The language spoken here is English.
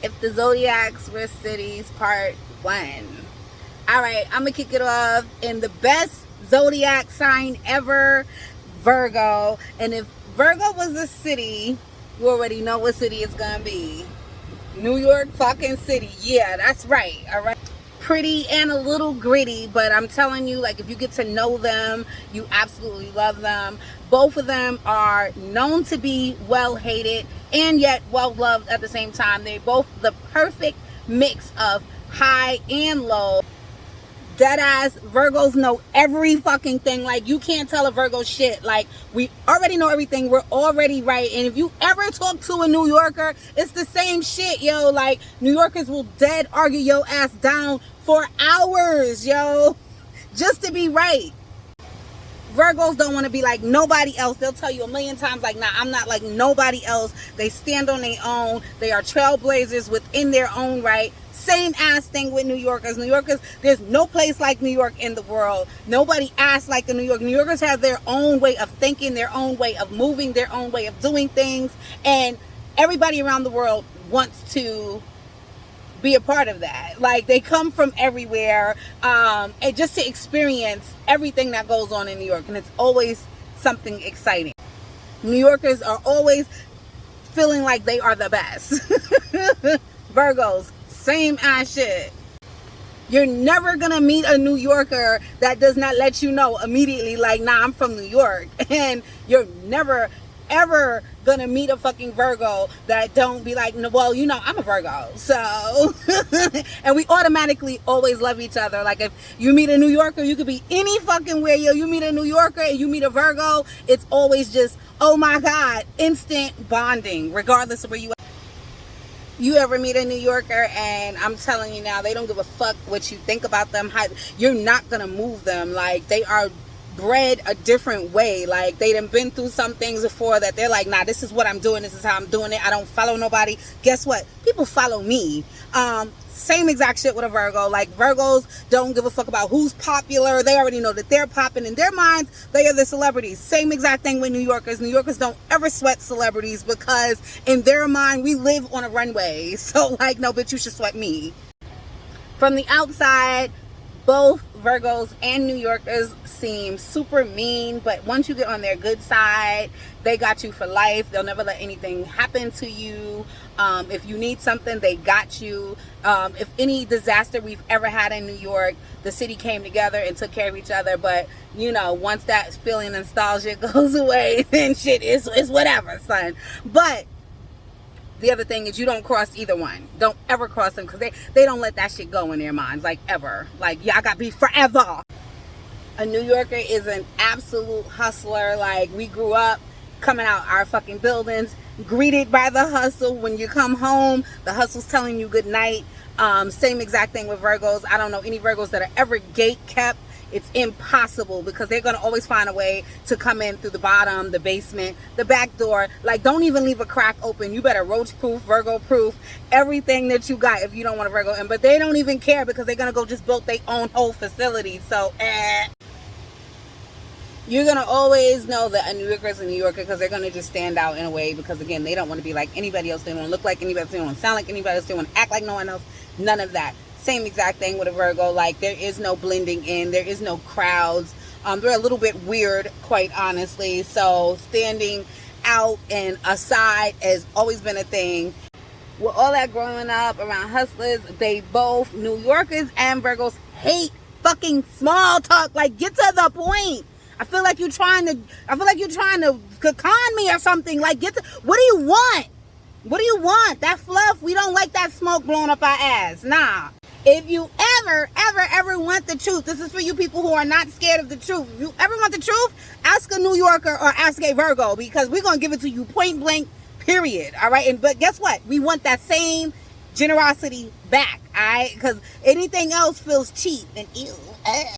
If the Zodiacs Were Cities Part 1. Alright, I'm gonna kick it off in the best zodiac sign ever, Virgo. And if Virgo was a city, you already know what city it's gonna be. New York fucking City. Yeah, that's right. Alright. Pretty and a little gritty, but I'm telling you, like, if you get to know them, you absolutely love them. Both of them are known to be well hated and yet well loved at the same time. They're both the perfect mix of high and low. Deadass, Virgos know every fucking thing. Like, you can't tell a Virgo shit. Like, we already know everything. We're already right. And if you ever talk to a New Yorker, it's the same shit, yo. Like, New Yorkers will dead argue your ass down for hours, yo, just to be right. Virgos don't want to be like nobody else. They'll tell you a million times, like, nah, I'm not like nobody else. They stand on their own. They are trailblazers within their own right. Same ass thing with New Yorkers. New Yorkers, there's no place like New York in the world. Nobody acts like a New York. New Yorkers have their own way of thinking, their own way of moving, their own way of doing things. And everybody around the world wants to be a part of that. Like, they come from everywhere, and just to experience everything that goes on in New York. And it's always something exciting. New Yorkers are always feeling like they are the best. Virgos, same ass shit. You're never gonna meet a New Yorker that does not let you know immediately, like, nah, I'm from New York. And you're never ever gonna meet a fucking Virgo that don't be like, well, you know, I'm a Virgo, so and we automatically always love each other. Like, if you meet a New Yorker, you could be any fucking where, yo, you meet a New Yorker and you meet a Virgo, it's always just, oh my god, instant bonding, regardless of where you are. You ever meet a New Yorker and I'm telling you now, they don't give a fuck what you think about them. You're not gonna move them. Like, they are bred a different way. Like, they done been through some things before that they're like, nah, this is what I'm doing, this is how I'm doing it. I don't follow nobody. Guess what? People follow me. Same exact shit with a Virgo. Like, Virgos don't give a fuck about who's popular. They already know that they're popping. In their minds, they are the celebrities. Same exact thing with New Yorkers. New Yorkers don't ever sweat celebrities because in their mind, we live on a runway. So, like, no, bitch, you should sweat me. From the outside, both Virgos and New Yorkers seem super mean, but once you get on their good side, they got you for life. They'll never let anything happen to you. If you need something, they got you. If any disaster we've ever had in New York, the city came together and took care of each other. But, you know, once that feeling of nostalgia goes away, then shit is whatever, son. But the other thing is, you don't cross either one. Don't ever cross them, because they don't let that shit go in their minds, like, ever. Like, y'all gotta be forever. A New Yorker is an absolute hustler. Like, we grew up coming out our fucking buildings, greeted by the hustle. When you come home, the hustle's telling you good night. Same exact thing with Virgos. I don't know any Virgos that are ever gate kept. It's impossible, because they're going to always find a way to come in through the bottom, the basement, the back door. Like, don't even leave a crack open. You better roach proof, Virgo proof, everything that you got if you don't want a Virgo in. But they don't even care, because they're going to go just build their own whole facility. So, you're going to always know that a New Yorker is a New Yorker, because they're going to just stand out in a way, because, again, they don't want to be like anybody else. They don't want to look like anybody else. They don't want to sound like anybody else. They want to act like no one else. None of that. Same exact thing with a Virgo. Like, there is no blending in. There is no crowds. They're a little bit weird, quite honestly. So standing out and aside has always been a thing. With all that growing up around hustlers, they both, New Yorkers and Virgos, hate fucking small talk. Like, get to the point. I feel like you're trying to con me or something. Like, what do you want? What do you want? That fluff? We don't like that smoke blowing up our ass. Nah. If you ever want the truth, this is for you people who are not scared of the truth. If you ever want the truth, ask a New Yorker or ask a Virgo, because we're going to give it to you point blank, period. All right. But guess what? We want that same generosity back. All right. Because anything else feels cheap and ew.